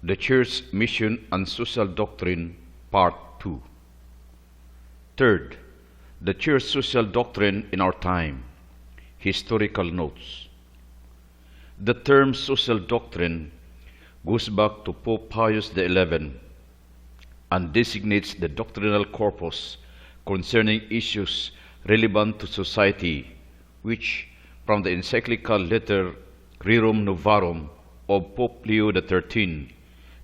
The Church Mission and Social Doctrine, Part 2. Third, the Church Social Doctrine in our time. Historical notes. The term social doctrine goes back to Pope Pius XI and designates the doctrinal corpus concerning issues relevant to society, which, from the encyclical letter Rerum Novarum of Pope Leo XIII,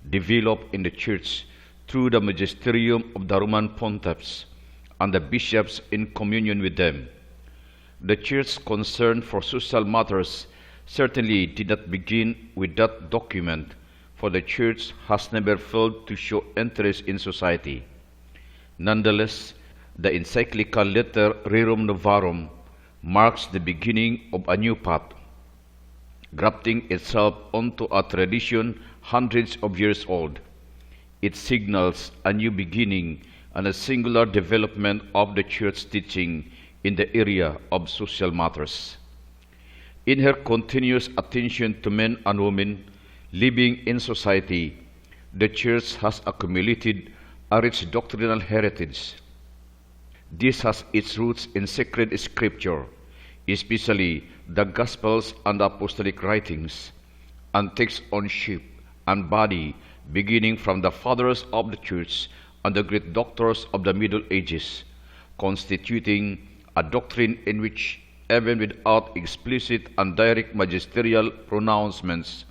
developed in the Church through the magisterium of the Roman pontiffs and the bishops in communion with them. The Church's concern for social matters certainly did not begin with that document, for the Church has never failed to show interest in society. Nonetheless, the encyclical letter Rerum Novarum marks the beginning of a new path, grafting itself onto a tradition hundreds of years old. It signals a new beginning and a singular development of the Church's teaching in the area of social matters. In her continuous attention to men and women living in society, the Church has accumulated a rich doctrinal heritage. This has its roots in sacred scripture, especially the Gospels and apostolic writings, and takes on shape and body beginning from the fathers of the Church and the great doctors of the Middle Ages, constituting a doctrine in which, even without explicit and direct magisterial pronouncements,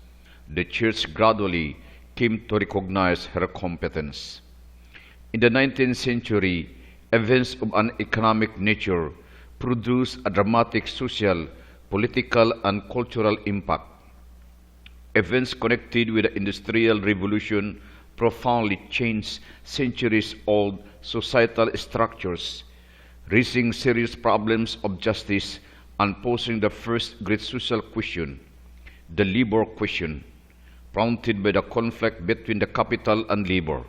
the Church gradually came to recognize her competence. In the 19th century, events of an economic nature produced a dramatic social, political, and cultural impact. Events connected with the Industrial Revolution profoundly changed centuries-old societal structures, raising serious problems of justice and posing the first great social question, the labor question, prompted by the conflict between the capital and labor.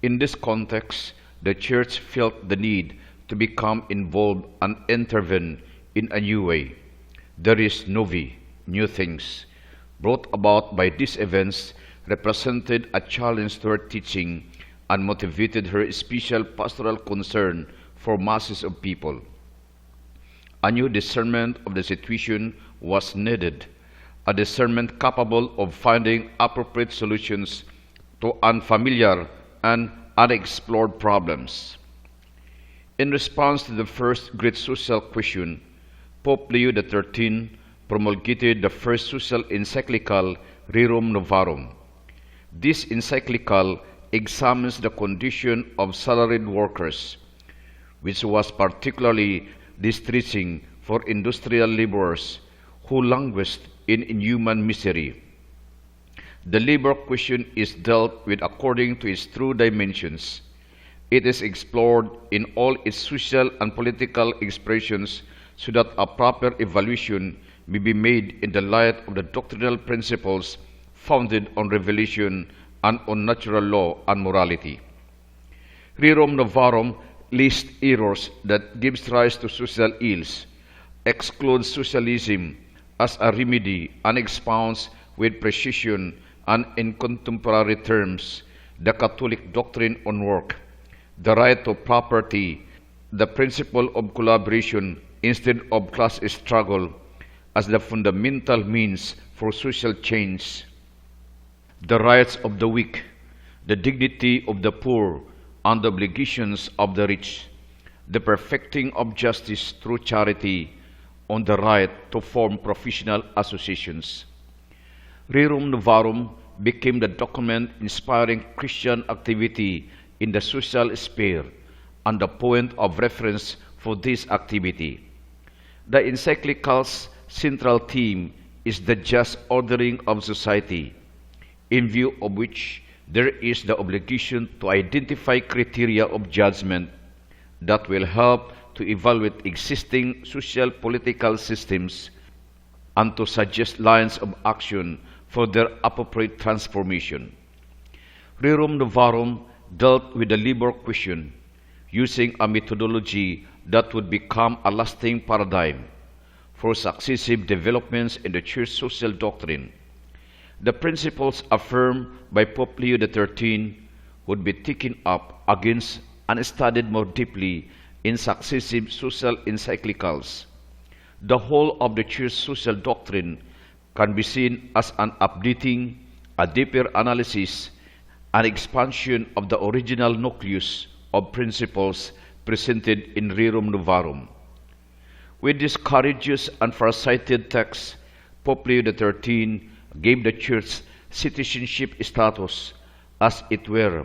In this context, the Church felt the need to become involved and intervene in a new way. The res novi, new things, brought about by these events represented a challenge to her teaching and motivated her special pastoral concern for masses of people. A new discernment of the situation was needed, a discernment capable of finding appropriate solutions to unfamiliar and unexplored problems. In response to the first great social question, Pope Leo XIII promulgated the first social encyclical Rerum Novarum. This encyclical examines the condition of salaried workers, which was particularly distressing for industrial laborers who languished in inhuman misery. The labor question is dealt with according to its true dimensions. It is explored in all its social and political expressions so that a proper evaluation may be made in the light of the doctrinal principles founded on revelation and on natural law and morality. Rerum Novarum lists errors that gives rise to social ills, excludes socialism as a remedy, and expounds with precision and in contemporary terms the Catholic doctrine on work, the right to property, the principle of collaboration instead of class struggle as the fundamental means for social change, the rights of the weak, the dignity of the poor, and the obligations of the rich, the perfecting of justice through charity, on the right to form professional associations. Rerum Novarum became the document inspiring Christian activity in the social sphere and the point of reference for this activity. The encyclical's central theme is the just ordering of society, in view of which there is the obligation to identify criteria of judgment that will help to evaluate existing social political systems and to suggest lines of action for their appropriate transformation. Rerum Novarum dealt with the labor question using a methodology that would become a lasting paradigm for successive developments in the Church social doctrine. The principles affirmed by Pope Leo XIII would be taken up against and studied more deeply in successive social encyclicals. The whole of the Church's social doctrine can be seen as an updating, a deeper analysis, and expansion of the original nucleus of principles presented in Rerum Novarum. With this courageous and farsighted text, Pope Leo XIII gave the Church citizenship status, as it were,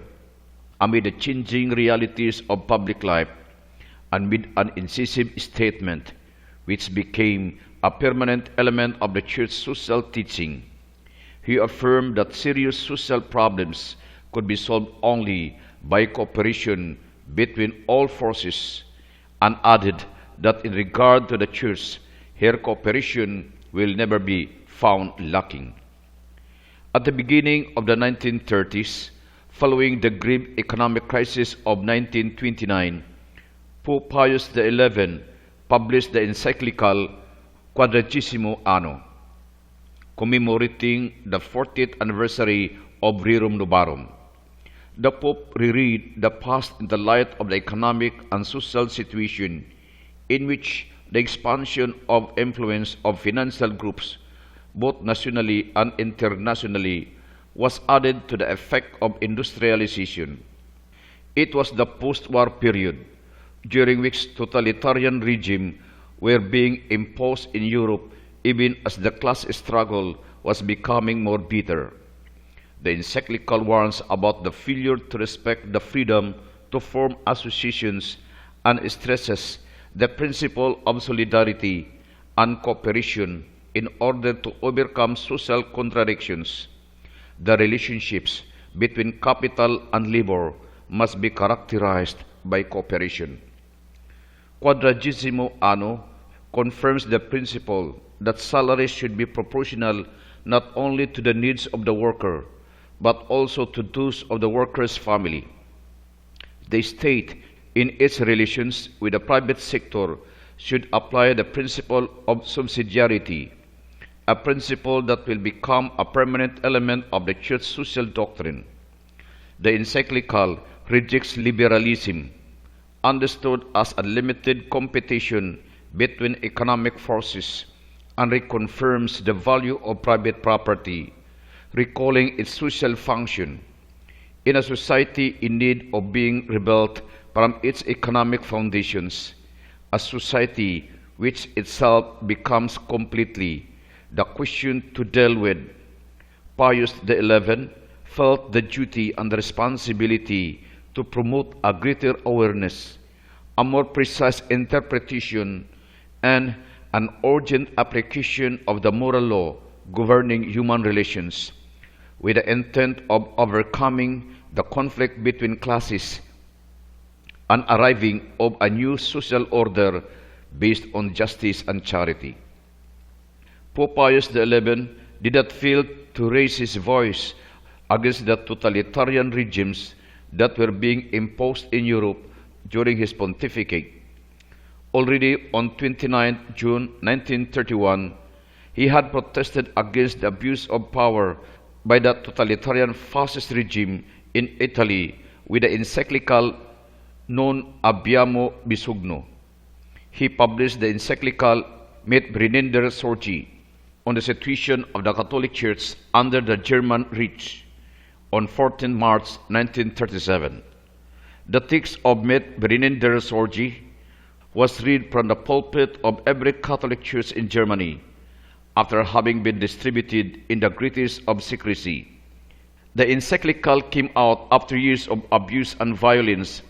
amid the changing realities of public life, and with an incisive statement which became a permanent element of the Church's social teaching. He affirmed that serious social problems could be solved only by cooperation between all forces, and added that in regard to the Church, her cooperation will never be found lacking. At the beginning of the 1930s, following the grave economic crisis of 1929, Pope Pius XI published the encyclical Quadragesimo Anno, commemorating the 40th anniversary of Rerum Novarum. The Pope reread the past in the light of the economic and social situation in which the expansion of influence of financial groups, both nationally and internationally, was added to the effect of industrialization. It was the post-war period during which totalitarian regimes were being imposed in Europe, even as the class struggle was becoming more bitter. The encyclical warns about the failure to respect the freedom to form associations and stresses the principle of solidarity and cooperation in order to overcome social contradictions. The relationships between capital and labor must be characterized by cooperation. Quadragesimo Anno confirms the principle that salaries should be proportional not only to the needs of the worker, but also to those of the worker's family. The state, in its relations with the private sector, should apply the principle of subsidiarity, a principle that will become a permanent element of the Church's social doctrine. The encyclical rejects liberalism, understood as unlimited competition between economic forces, and reconfirms the value of private property, recalling its social function. In a society in need of being rebuilt from its economic foundations, a society which itself becomes completely the question to deal with, Pius XI felt the duty and the responsibility to promote a greater awareness, a more precise interpretation, and an urgent application of the moral law governing human relations, with the intent of overcoming the conflict between classes and arriving of a new social order based on justice and charity. Pope Pius XI did not fail to raise his voice against the totalitarian regimes that were being imposed in Europe during his pontificate. Already on 29 June 1931, he had protested against the abuse of power by the totalitarian fascist regime in Italy with the encyclical Non abbiamo bisogno. He published the encyclical Met Brennender Sorgi on the situation of the Catholic Church under the German Reich on 14 March 1937. The text of Met Brennender Sorgi was read from the pulpit of every Catholic church in Germany after having been distributed in the greatest of secrecy. The encyclical came out after years of abuse and violence,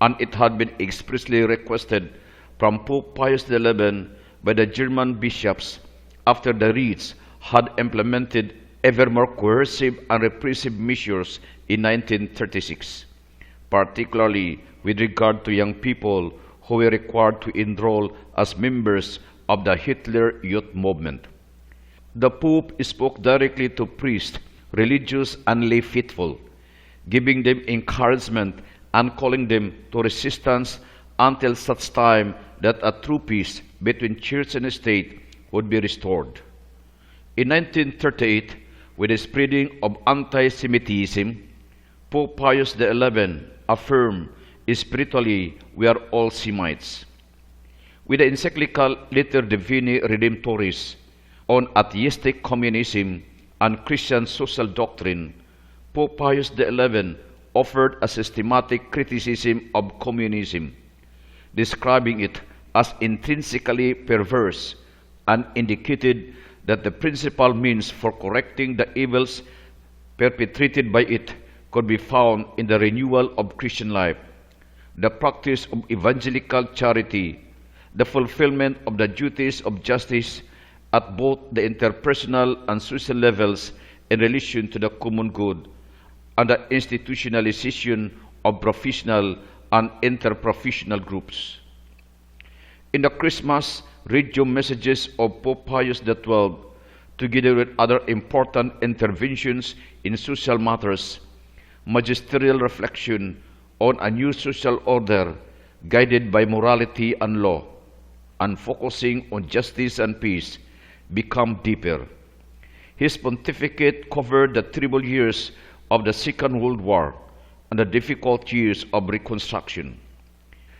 and it had been expressly requested from Pope Pius XI by the German bishops after the Reich had implemented ever more coercive and repressive measures in 1936, particularly with regard to young people who were required to enroll as members of the Hitler Youth Movement. The Pope spoke directly to priests, religious and lay faithful, giving them encouragement and calling them to resistance until such time that a true peace between church and state would be restored. In 1938, with the spreading of anti-Semitism, Pope Pius XI affirmed, spiritually, we are all Semites. With the encyclical Litter Divini Redemptoris on atheistic communism and Christian social doctrine, Pope Pius XI offered a systematic criticism of communism, describing it as intrinsically perverse, and indicated that the principal means for correcting the evils perpetrated by it could be found in the renewal of Christian life, the practice of evangelical charity, the fulfillment of the duties of justice at both the interpersonal and social levels in relation to the common good, and the institutionalization of professional and interprofessional groups. In the Christmas Regium messages of Pope Pius XII, together with other important interventions in social matters, magisterial reflection on a new social order guided by morality and law, and focusing on justice and peace, become deeper. His pontificate covered the terrible years of the Second World War and the difficult years of Reconstruction.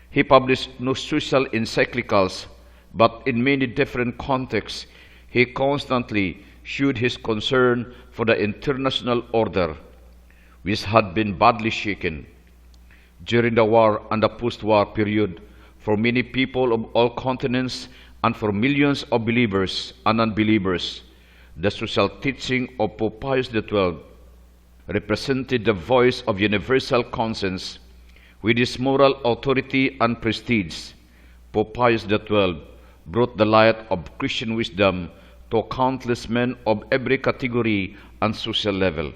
He published no social encyclicals, but in many different contexts, he constantly showed his concern for the international order, which had been badly shaken. During the war and the post-war period, for many people of all continents and for millions of believers and unbelievers, the social teaching of Pope Pius XII represented the voice of universal conscience. With his moral authority and prestige, Pope Pius XII brought the light of Christian wisdom to countless men of every category and social level.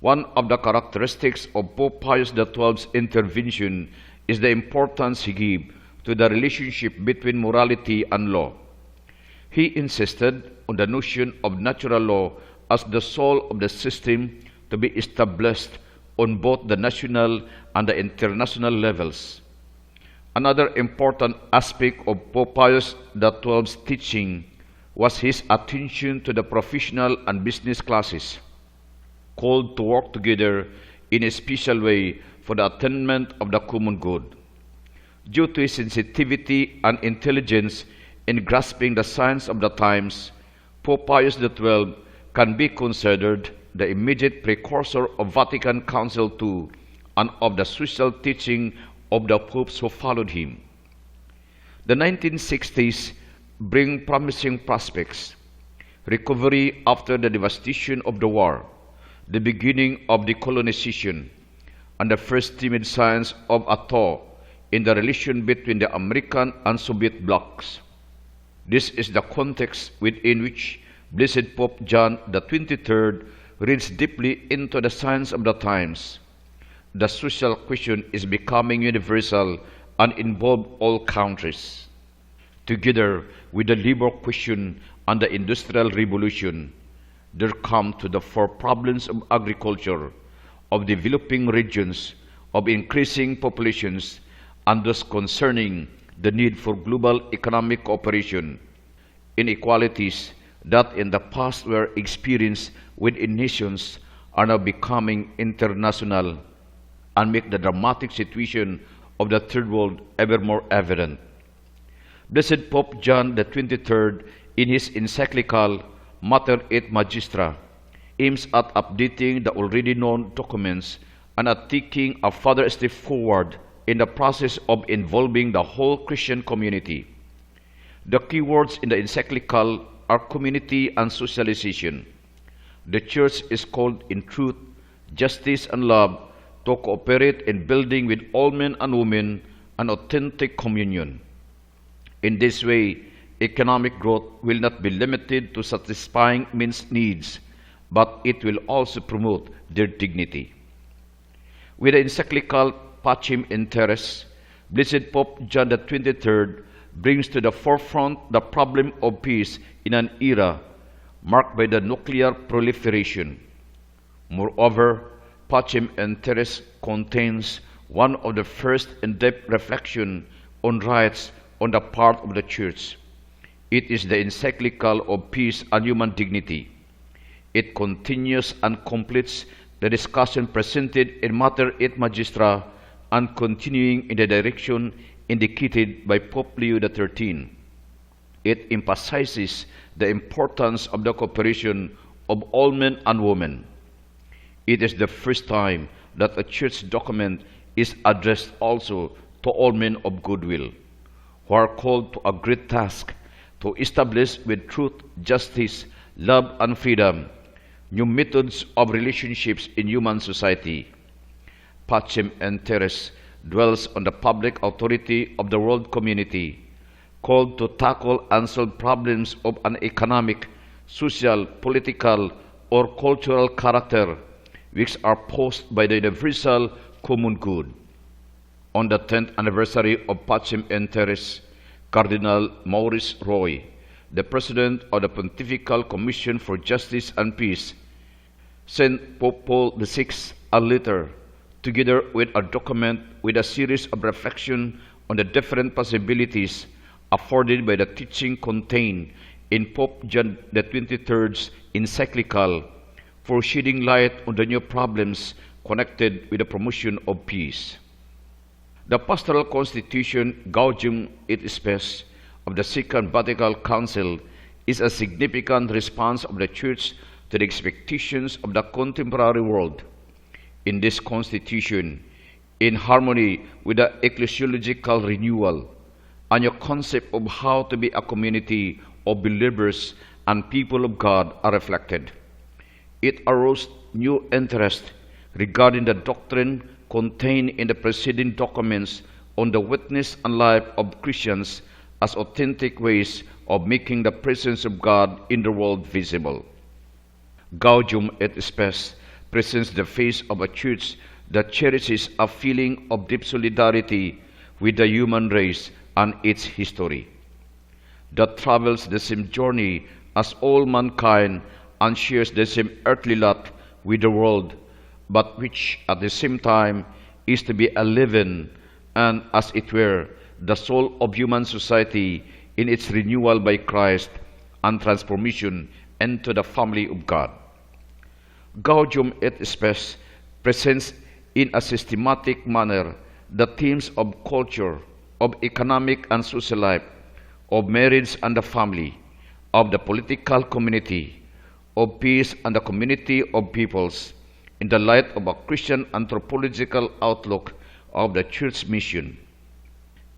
One of the characteristics of Pope Pius XII's intervention is the importance he gave to the relationship between morality and law. He insisted on the notion of natural law as the soul of the system to be established on both the national and the international levels. Another important aspect of Pope Pius XII's teaching was his attention to the professional and business classes, called to work together in a special way for the attainment of the common good. Due to his sensitivity and intelligence in grasping the signs of the times, Pope Pius XII can be considered the immediate precursor of Vatican Council II and of the social teaching of the popes who followed him. The 1960s bring promising prospects: recovery after the devastation of the war, the beginning of decolonization, and the first timid signs of a thaw in the relation between the American and Soviet blocs. This is the context within which Blessed Pope John the 23rd reads deeply into the signs of the times. The social question is becoming universal and involves all countries. Together with the labor question and the industrial revolution, there come to the fore problems of agriculture, of developing regions, of increasing populations, and thus concerning the need for global economic cooperation. Inequalities that in the past were experienced within nations are now becoming international and make the dramatic situation of the Third World ever more evident. Blessed Pope John the 23rd, in his encyclical Mater et Magistra, aims at updating the already known documents and at taking a further step forward in the process of involving the whole Christian community. The key words in the encyclical are community and socialization. The Church is called in truth, justice, and love to cooperate in building with all men and women an authentic communion. In this way, economic growth will not be limited to satisfying men's needs, but it will also promote their dignity. With the encyclical Pacem in Terris, Blessed Pope John the 23rd brings to the forefront the problem of peace in an era marked by the nuclear proliferation. Moreover, Pacem in Terris contains one of the first in-depth reflections on rights on the part of the Church. It is the encyclical of peace and human dignity. It continues and completes the discussion presented in Mater et Magistra and continuing in the direction indicated by Pope Leo XIII. It emphasizes the importance of the cooperation of all men and women. It is the first time that a church document is addressed also to all men of goodwill, who are called to a great task to establish with truth, justice, love, and freedom new methods of relationships in human society. Pacem in Terris dwells on the public authority of the world community, called to tackle and solve problems of an economic, social, political, or cultural character, which are posed by the universal common good. On the 10th anniversary of Pacem in Terris, Cardinal Maurice Roy, the President of the Pontifical Commission for Justice and Peace, sent Pope Paul VI a letter, together with a document with a series of reflections on the different possibilities afforded by the teaching contained in Pope John XXIII's encyclical for shedding light on the new problems connected with the promotion of peace. The Pastoral Constitution Gaudium et Spes of the Second Vatican Council is a significant response of the Church to the expectations of the contemporary world. In this constitution, in harmony with the ecclesiological renewal, a new concept of how to be a community of believers and people of God are reflected. It aroused new interest regarding the doctrine contained in the preceding documents on the witness and life of Christians as authentic ways of making the presence of God in the world visible. Gaudium et Spes presents the face of a church that cherishes a feeling of deep solidarity with the human race and its history, that travels the same journey as all mankind and shares the same earthly lot with the world, but which at the same time is to be a living and, as it were, the soul of human society in its renewal by Christ and transformation into the family of God. Gaudium et Spes presents in a systematic manner the themes of culture, of economic and social life, of marriage and the family, of the political community, of peace and the community of peoples, in the light of a Christian anthropological outlook of the church mission.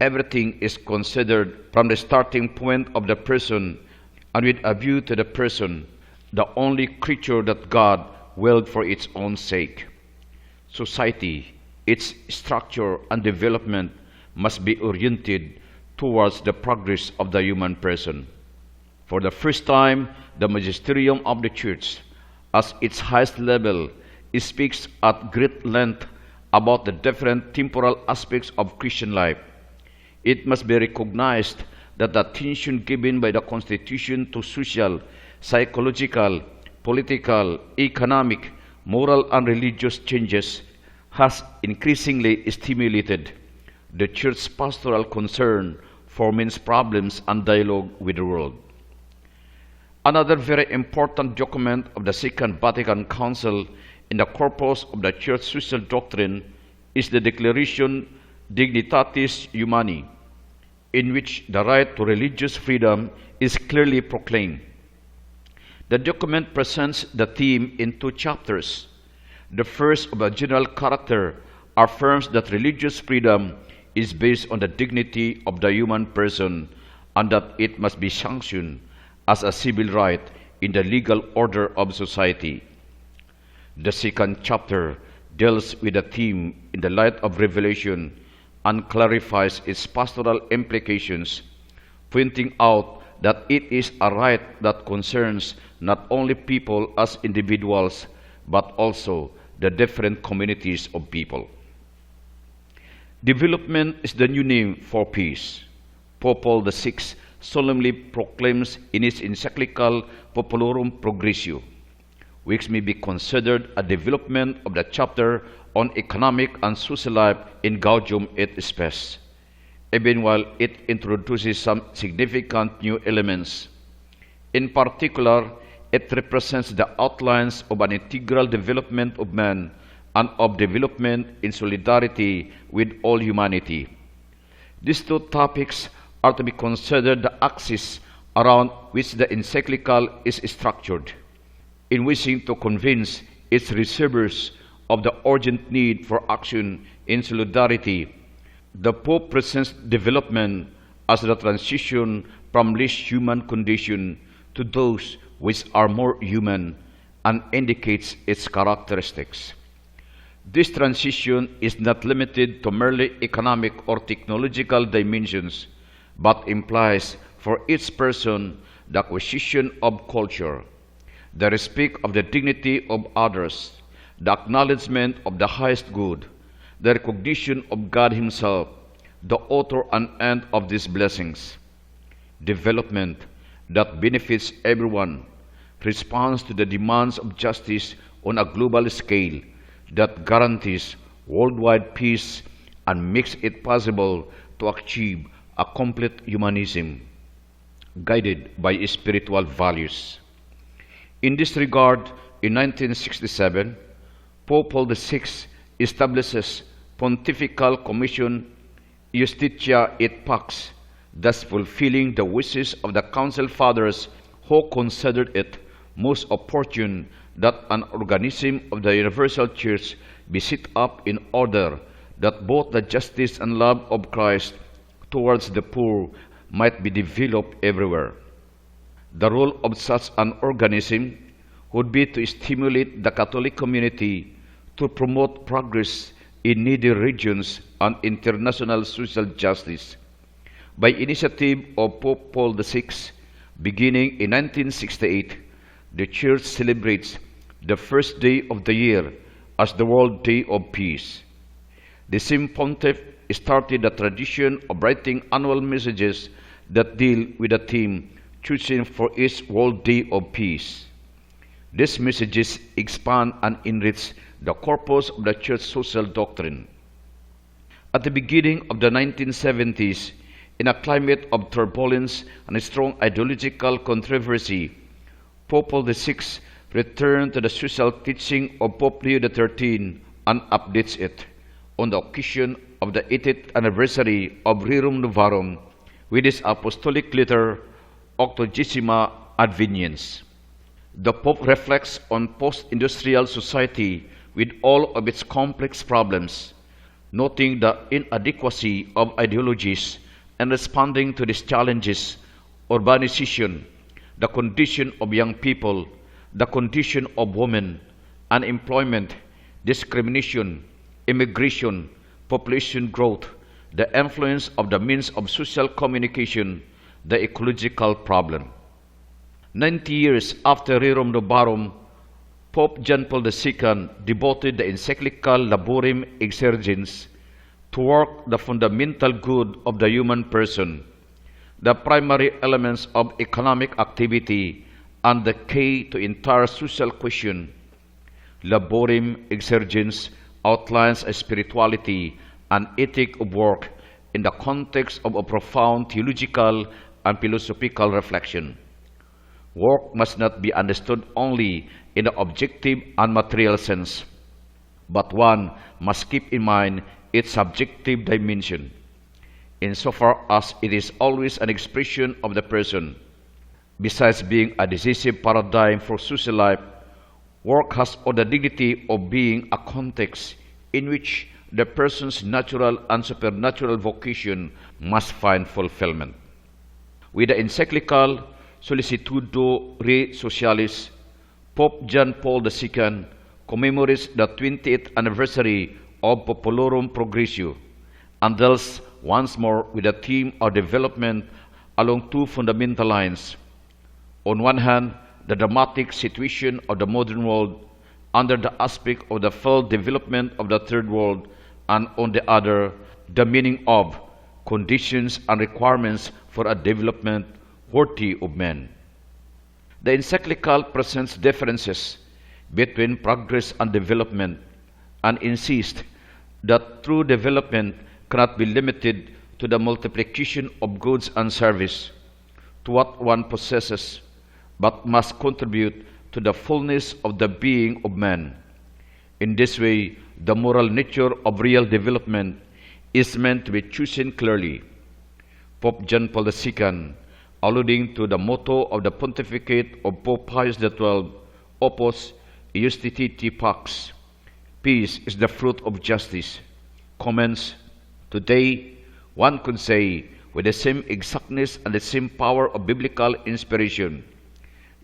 Everything is considered from the starting point of the person and with a view to the person, the only creature that God willed for its own sake. Society, its structure and development must be oriented towards the progress of the human person. For the first time, the magisterium of the Church, at its highest level, speaks at great length about the different temporal aspects of Christian life. It must be recognized that the attention given by the Constitution to social, psychological, political, economic, moral, and religious changes has increasingly stimulated the Church's pastoral concern for men's problems and dialogue with the world. Another very important document of the Second Vatican Council in the corpus of the Church social doctrine is the Declaration Dignitatis Humani, in which the right to religious freedom is clearly proclaimed. The document presents the theme in two chapters. The first, of a general character, affirms that religious freedom is based on the dignity of the human person and that it must be sanctioned as a civil right in the legal order of society. The second chapter deals with the theme in the light of Revelation and clarifies its pastoral implications, pointing out that it is a right that concerns not only people as individuals, but also the different communities of people. Development is the new name for peace. Pope Paul VI solemnly proclaims in his encyclical Populorum Progressio, which may be considered a development of the chapter on economic and social life in Gaudium et Spes, even while it introduces some significant new elements. In particular, It represents the outlines of an integral development of man and of development in solidarity with all humanity. These two topics are to be considered the axis around which the encyclical is structured. In wishing to convince its receivers of the urgent need for action in solidarity, the Pope presents development as the transition from less human condition to those which are more human and indicates its characteristics. This transition is not limited to merely economic or technological dimensions, but implies for each person the acquisition of culture, the respect of the dignity of others, the acknowledgement of the highest good, the recognition of God Himself, the author and end of these blessings. Development that benefits everyone, responds to the demands of justice on a global scale, that guarantees worldwide peace and makes it possible to achieve a complete humanism, guided by spiritual values. In this regard, in 1967, Pope Paul VI establishes Pontifical Commission Justitia et Pax, thus fulfilling the wishes of the Council Fathers who considered it most opportune that an organism of the Universal Church be set up in order that both the justice and love of Christ towards the poor might be developed everywhere. The role of such an organism would be to stimulate the Catholic community to promote progress in needy regions and international social justice. By initiative of Pope Paul VI, beginning in 1968, the Church celebrates the first day of the year as the World Day of Peace. The same pontiff started the tradition of writing annual messages that deal with the theme chosen for each World Day of Peace. These messages expand and enrich the corpus of the Church social doctrine. At the beginning of the 1970s, in a climate of turbulence and strong ideological controversy, Pope Paul VI returned to the social teaching of Pope Leo XIII and updates it on the occasion of the 80th anniversary of Rerum Novarum with his apostolic letter Octogesima Adveniens. The Pope reflects on post-industrial society with all of its complex problems, noting the inadequacy of ideologies and responding to these challenges: urbanization, the condition of young people, the condition of women, unemployment, discrimination, immigration, population growth, the influence of the means of social communication, the ecological problem. 90 years after Rerum Novarum, Pope John Paul II devoted the encyclical Laborem Exergens to work the fundamental good of the human person, the primary elements of economic activity, and the key to entire social question. Laborem Exergens outlines a spirituality and ethic of work in the context of a profound theological and philosophical reflection. Work must not be understood only in the objective and material sense, but one must keep in mind its subjective dimension, insofar as it is always an expression of the person. Besides being a decisive paradigm for social life, work has all the dignity of being a context in which the person's natural and supernatural vocation must find fulfillment. With the encyclical Solicitudo Re Socialis, Pope John Paul II commemorates the 20th anniversary of Populorum Progressio and deals once more with the theme of development along two fundamental lines. On one hand, the dramatic situation of the modern world under the aspect of the full development of the third world, and on the other, the meaning of conditions and requirements for a development worthy of men. The encyclical presents differences between progress and development and insists that true development cannot be limited to the multiplication of goods and service, to what one possesses, but must contribute to the fullness of the being of man. In this way, the moral nature of real development is meant to be chosen clearly. Pope John Paul II, alluding to the motto of the pontificate of Pope Pius XII, Opus Iustitiae Pax, peace is the fruit of justice, comments, today one could say with the same exactness and the same power of biblical inspiration,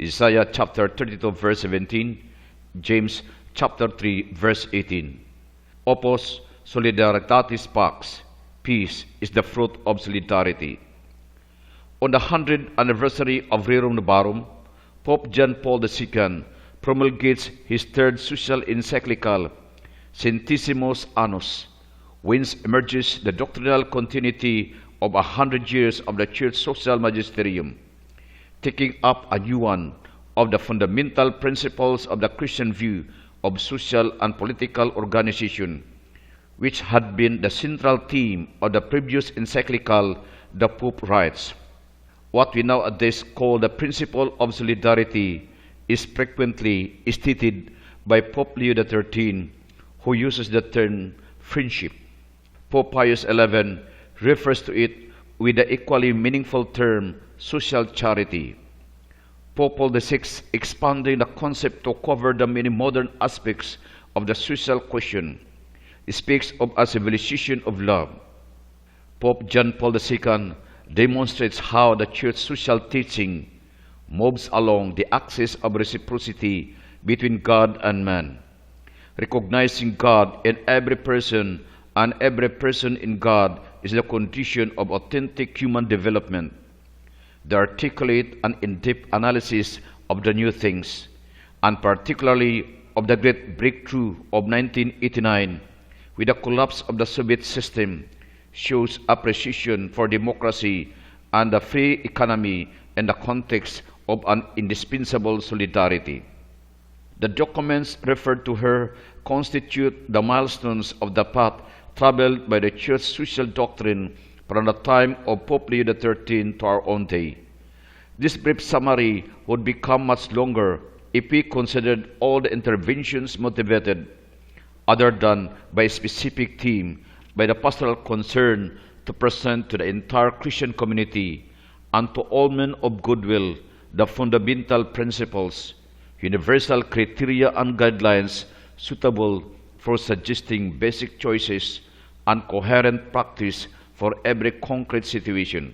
Isaiah chapter 32 verse 17, James chapter 3 verse 18. Opus Solidaritatis Pax, peace is the fruit of solidarity. On the 100th anniversary of Rerum Novarum, Pope John Paul II promulgates his third social encyclical, Centesimus Annus, whence emerges the doctrinal continuity of 100 years of the Church social magisterium, taking up a new one of the fundamental principles of the Christian view of social and political organization, which had been the central theme of the previous encyclical. The Pope writes, "What we nowadays call the principle of solidarity is frequently stated by Pope Leo XIII, who uses the term friendship. Pope Pius XI refers to it with the equally meaningful term social charity. Pope Paul VI, expanding the concept to cover the many modern aspects of the social question, speaks of a civilization of love. Pope John Paul II demonstrates how the Church social teaching moves along the axis of reciprocity between God and man, recognizing God in every person and every person in God is the condition of authentic human development. The articulate and in-depth analysis of the new things, and particularly of the great breakthrough of 1989 with the collapse of the Soviet system, shows appreciation for democracy and the free economy in the context of an indispensable solidarity. The documents referred to here constitute the milestones of the path traveled by the Church social doctrine from the time of Pope Leo XIII to our own day. This brief summary would become much longer if we considered all the interventions motivated, other than by a specific theme, by the pastoral concern to present to the entire Christian community and to all men of goodwill the fundamental principles, universal criteria and guidelines suitable for suggesting basic choices and coherent practice for every concrete situation.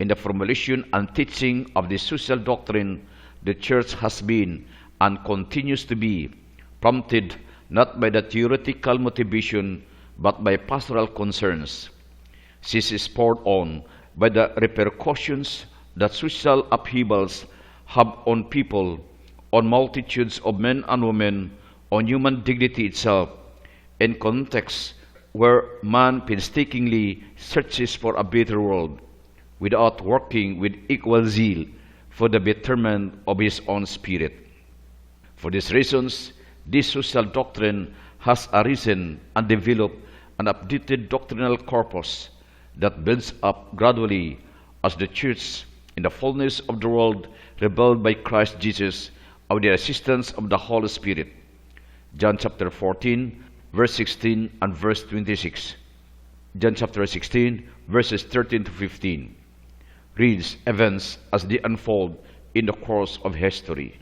In the formulation and teaching of the social doctrine, the Church has been and continues to be prompted not by the theoretical motivation but by pastoral concerns. This is spurred on by the repercussions that social upheavals have on people, on multitudes of men and women, on human dignity itself, in contexts where man painstakingly searches for a better world without working with equal zeal for the betterment of his own spirit. For these reasons, this social doctrine has arisen and developed an updated doctrinal corpus that builds up gradually as the Church, in the fullness of the world revealed by Christ Jesus, with the assistance of the Holy Spirit. John chapter 14, verse 16 and verse 26. John chapter 16, verses 13 to 15. Reads events as they unfold in the course of history.